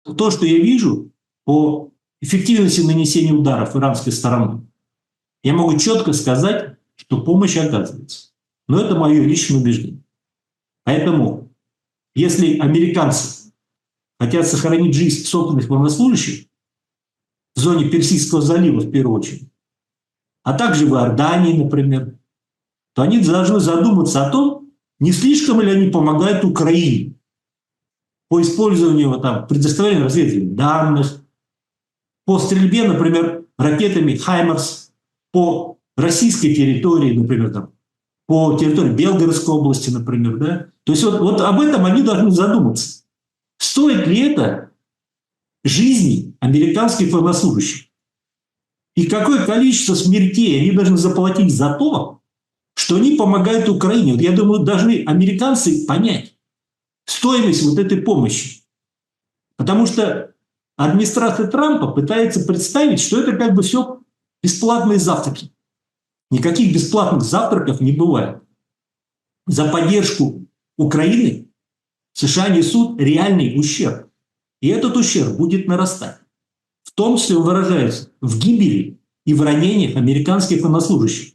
То, что я вижу по эффективности нанесения ударов иранской стороны, я могу четко сказать, что помощь оказывается. Но это мое личное убеждение. Поэтому, если американцы хотят сохранить жизнь собственных военнослужащих в зоне Персидского залива, в первую очередь, а также в Иордании, например, то они должны задуматься о том, не слишком ли они помогают Украине по использованию, предоставлению разведывательных данных, по стрельбе, например, ракетами «Хаймарс» по российской территории, например, по территории Белгородской области, например. Да? То есть вот об этом они должны задуматься. Стоит ли это жизни американских военнослужащих? И какое количество смертей они должны заплатить за то, что они помогают Украине? Вот я думаю, должны американцы понять стоимость вот этой помощи. Потому что администрация Трампа пытается представить, что это как бы все бесплатные завтраки. Никаких бесплатных завтраков не бывает. За поддержку Украины США несут реальный ущерб. И этот ущерб будет нарастать. В том числе он выражается в гибели и в ранениях американских военнослужащих.